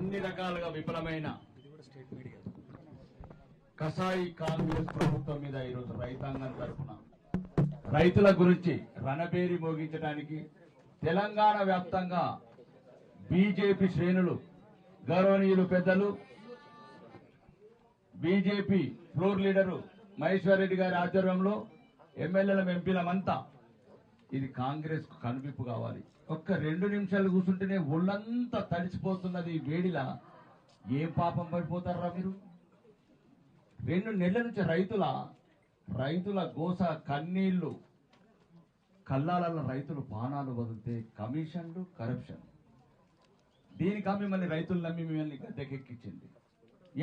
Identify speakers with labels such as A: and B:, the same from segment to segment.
A: అన్ని రకాలుగా విఫలమైన కసాయి కాంగ్రెస్ ప్రభుత్వం మీద ఈరోజు రైతాంగం తరఫున రైతుల గురించి రణబేరి మోగించడానికి తెలంగాణ వ్యాప్తంగా బీజేపీ శ్రేణులు గౌరవనీయులు పెద్దలు BJP floor leader Maheshwar Reddy గారి ఆధ్వర్యంలో ఎమ్మెల్యేల ఎంపీలమంతా ఇది కాంగ్రెస్ కు కనువిప్పు కావాలి. ఒక్క 2 నిమిషాలు కూర్చుంటేనే ఒళ్ళంతా తడిసిపోతున్నది వేడిలా. ఏం పాపం పడిపోతారా మీరు? 2 నెలల నుంచి రైతుల గోస కన్నీళ్లు కల్లాలలో రైతులు పానాలు వదిలితే కమిషన్లు కరప్షన్ దీనికా మిమ్మల్ని రైతులు నమ్మి మిమ్మల్ని గద్దెకెక్కించింది.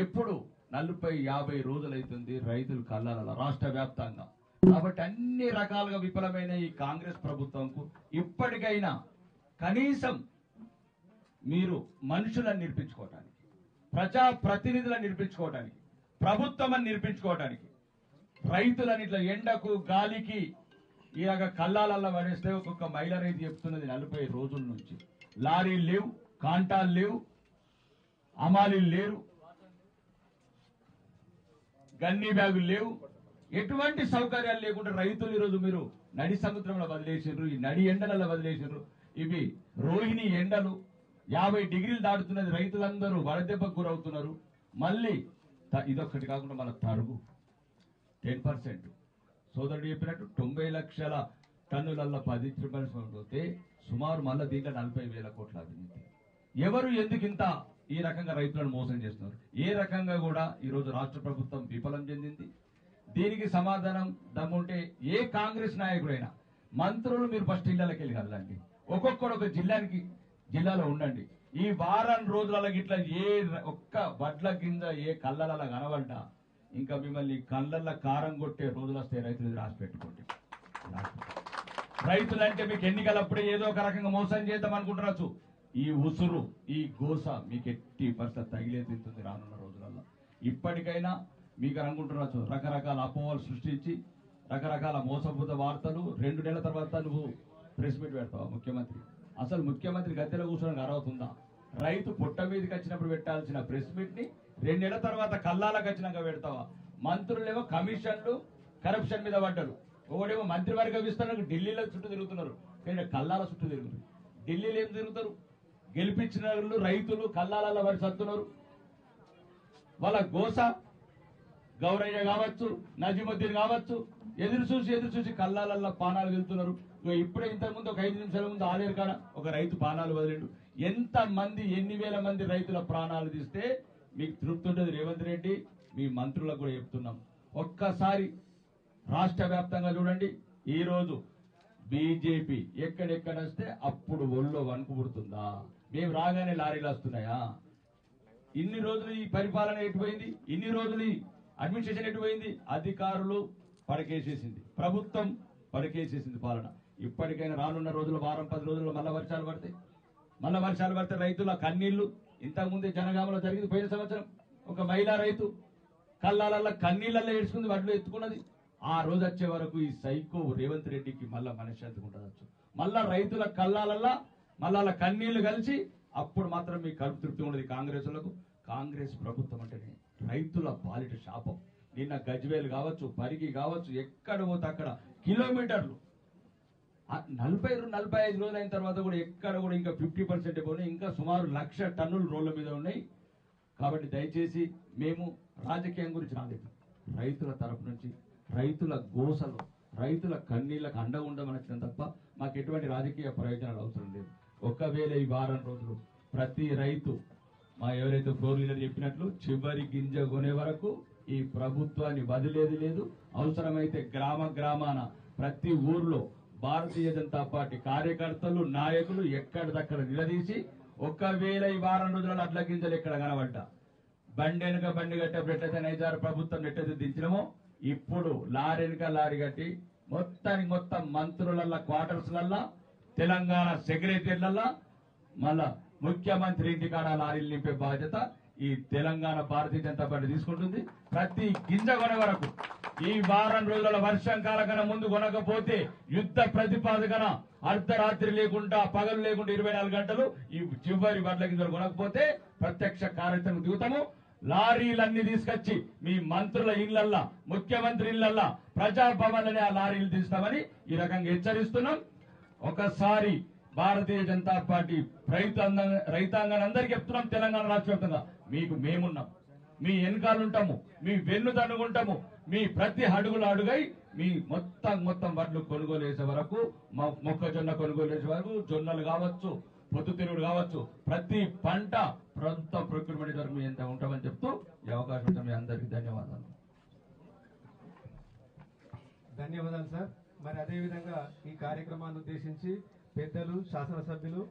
A: ఎప్పుడు 40-50 రోజులైతుంది రైతులు కల్లాల రాష్ట్ర వ్యాప్తంగా. కాబట్టి అన్ని రకాలుగా విఫలమైన ఈ కాంగ్రెస్ ప్రభుత్వంకు ఇప్పటికైనా కనీసం మీరు మనుషులను నిర్పించుకోవటానికి, ప్రజా ప్రతినిధులను నిర్పించుకోవటానికి, ప్రభుత్వం నిర్పించుకోవటానికి, రైతులని ఇట్లా ఎండకు గాలికి ఇలాగ కల్లాలల్లో పడేస్తే ఒక్కొక్క మహిళ రైతు చెప్తున్నది 40 రోజుల నుంచి లారీలు లేవు, కాంటాలు లేవు, అమాలీలు లేరు, గన్నీ బ్యాగులు లేవు, ఎటువంటి సౌకర్యాలు లేకుండా రైతులు ఈరోజు మీరు నడి సముద్రంలో వదిలేసారు, ఈ నడి ఎండలలో వదిలేసారు. ఇవి రోహిణి ఎండలు 50 డిగ్రీలు దాటుతున్నది, రైతులందరూ వడదెబ్బకు గురవుతున్నారు. మళ్ళీ ఇదొక్కటి కాకుండా మన తరుగు 10% సోదరుడు చెప్పినట్టు 90 లక్షల టన్నులలో 10% పోతే సుమారు మళ్ళీ దీంట్లో 40,000 కోట్ల అవినీతి. ఎవరు ఎందుకు ఇంత ఈ రకంగా రైతులను మోసం చేస్తున్నారు? ఏ రకంగా కూడా ఈరోజు రాష్ట్ర ప్రభుత్వం విఫలం చెందింది. దీనికి సమాధానం దమ్ముంటే ఏ కాంగ్రెస్ నాయకుడైనా మంత్రులు మీరు ఫస్ట్ ఇళ్లకి వెళ్ళి కదలండి, ఒక్కొక్కడు ఒక జిల్లాలో ఉండండి. ఈ వారం రోజుల గిట్లా ఏ ఒక్క వడ్ల కింద ఏ కళ్ళల కనబడ్డా ఇంకా మిమ్మల్ని కళ్ళల్లో కారం కొట్టే రోజులు వస్తే రైతులు రాసి పెట్టుకోండి. రైతులంటే మీకు ఎన్నికలప్పుడే ఏదో ఒక రకంగా మోసం చేద్దాం అనుకుంటున్నారు. ఈ ఉసురు ఈ గోస మీకు ఎట్టి పరిస్థితి తగిలే తింటుంది రానున్న రోజులలో. ఇప్పటికైనా మీకు అనుకుంటున్నారు రకరకాల అపోహలు సృష్టించి రకరకాల మోసపూత వార్తలు. 2 నెలల తర్వాత నువ్వు ప్రెస్ మీట్ పెడతావా ముఖ్యమంత్రి? అసలు ముఖ్యమంత్రి గద్దెలో కూర్చోడానికి అర్హత ఉందా? రైతు పుట్ట మీదకి వచ్చినప్పుడు పెట్టాల్సిన ప్రెస్ మీట్ ని 2 నెలల తర్వాత కల్లాలకు వచ్చినాక పెడతావా? మంత్రులేమో కమిషన్లు కరప్షన్ మీద పడ్డారు. ఒకడేమో మంత్రివర్గ విస్తరణకు ఢిల్లీలో చుట్టూ తిరుగుతున్నారు, కానీ కల్లాల చుట్టూ తిరుగుతున్నారు. ఢిల్లీలో ఏం తిరుగుతారు? గెలిపించిన రైతులు కల్లాలలో వారి సత్తున్నారు. వాళ్ళ గోస గౌరయ్య కావచ్చు, నజీముద్దీన్ కావచ్చు, ఎదురు చూసి కల్లాలల్లో పానాలు వెళ్తున్నారు. ఇప్పుడే ఇంతకుముందు ఒక 5 నిమిషాల ముందు ఆలేరు కాడ ఒక రైతు పానాలు వదిలేడు. ఎంతమంది ఎన్ని వేల మంది రైతుల ప్రాణాలు తీస్తే మీకు తృప్తి ఉంటుంది? రేవంత్ రెడ్డి మీ మంత్రులకు కూడా చెప్తున్నాం, ఒక్కసారి రాష్ట్ర వ్యాప్తంగా చూడండి. ఈ రోజు బీజేపీ ఎక్కడెక్కడ వస్తే అప్పుడు ఒళ్ళో వణుకు పుడుతుందా? మేము రాగానే లారీలు వస్తున్నాయా? ఇన్ని రోజులు ఈ పరిపాలన ఎటుపోయింది? ఇన్ని రోజులు ఈ అడ్మినిస్ట్రేషన్ ఎటుపోయింది? అధికారులు పడకేసేసింది, ప్రభుత్వం పడకేసేసింది పాలన. ఇప్పటికైనా రానున్న రోజులు వారం 10 రోజుల్లో మళ్ళా వర్షాలు పడితే రైతుల కన్నీళ్లు. ఇంతకుముందే జనగామలో జరిగింది. పోయిన సంవత్సరం ఒక మహిళా రైతు కల్లాలల్లో కన్నీళ్లలో ఏడ్చుకుంది, వడ్లు ఎత్తుకున్నది. ఆ రోజు వచ్చే వరకు ఈ సైకో రేవంత్ రెడ్డికి మళ్ళా మనశ్శాంతి ఉండవచ్చు. మళ్ళా రైతుల కల్లాలల్లా మళ్ళా కన్నీళ్లు కలిసి అప్పుడు మాత్రం మీకు కడుపు తృప్తి ఉండదు. కాంగ్రెస్ ప్రభుత్వం అంటేనే రైతుల పాలిట శాపం. నిన్న గజ్వేల్ కావచ్చు, పరిగి కావచ్చు, ఎక్కడ పోతే అక్కడ కిలోమీటర్లు 40-45 రోజులు అయిన తర్వాత కూడా ఎక్కడ కూడా ఇంకా 50% పోయినాయి. ఇంకా సుమారు 1,00,000 టన్నులు రోడ్ల మీద ఉన్నాయి. కాబట్టి దయచేసి మేము రాజకీయం గురించి రాలేదు, రైతుల తరపు నుంచి రైతుల గోసలు రైతుల కన్నీళ్లకు అండగా ఉండమని తప్ప మాకు ఎటువంటి రాజకీయ ప్రయోజనాలు అవసరం లేదు. ఒకవేళ ఈ వారం రోజులు ప్రతి రైతు మా ఎవరైతే ఫ్లోర్ లీడర్ చెప్పినట్లు చివరి గింజ కొనే వరకు ఈ ప్రభుత్వాన్ని వదిలేది లేదు. అవసరమైతే గ్రామాన ప్రతి ఊర్లో భారతీయ జనతా పార్టీ కార్యకర్తలు నాయకులు ఎక్కడిదక్కడ నిలదీసి ఒకవేళ ఈ వారం రోజులలో అడ్ల గింజలు ఎక్కడ కనబడ్డా బండి వెనుక బండి కట్టేప్పుడు ఎట్లయితే నైజారు ప్రభుత్వం ఎట్లయితే దించినమో ఇప్పుడు లారీ వెనుక లారీ కట్టి మొత్తం మంత్రులల్లా క్వార్టర్స్లల్లా తెలంగాణ సెక్రటరీలల్లా మళ్ళా ముఖ్యమంత్రి ఇంటికాడ లారీలు నింపే బాధ్యత ఈ తెలంగాణ భారతీయ జనతా పార్టీ తీసుకుంటుంది. ప్రతి గింజ కొనే వరకు ఈ వారం రోజుల వర్షం కాలకన్నా ముందు కొనకపోతే యుద్ధ ప్రతిపాదకన అర్ధరాత్రి లేకుండా పగలు లేకుండా 24 గంటలు ఈ చివరి వడ్ల గింజలు కొనకపోతే ప్రత్యక్ష కార్యాచరణ దిగుతాము. లారీలన్నీ తీసుకొచ్చి మీ మంత్రుల ఇళ్లల్లా, ముఖ్యమంత్రి ఇళ్లల్లా, ప్రజాభవన్లనే ఆ లారీలు తీస్తామని ఈ రకంగా హెచ్చరిస్తున్నాం. ఒకసారి భారతీయ జనతా పార్టీ రైతాంగాన్ని అందరికీ చెప్తున్నాం, తెలంగాణ రాష్ట్ర వ్యాప్తంగా మీకు మేమున్నాం, మీ వెనకాలంటాము, మీ వెన్ను తన్నుకుంటాము. మీ ప్రతి అడుగులు అడుగై మీ మొత్తం వడ్లు కొనుగోలు చేసే వరకు, మొక్కజొన్న కొనుగోలు చేసే వరకు, జొన్నలు కావచ్చు, పొద్దుతిరుగుడు కావచ్చు, ప్రతి పంట ప్రభుత్వ ప్రొక్యూర్మెంట్ వరకు ఎంత ఉంటామని చెప్తూ ఈ అవకాశం ఇచ్చిన మీ అందరికీ ధన్యవాదాలు.
B: ధన్యవాదాలు సార్. మరి అదేవిధంగా ఈ కార్యక్రమాన్ని ఉద్దేశించి పెద్దలు, శాసనసభ్యులు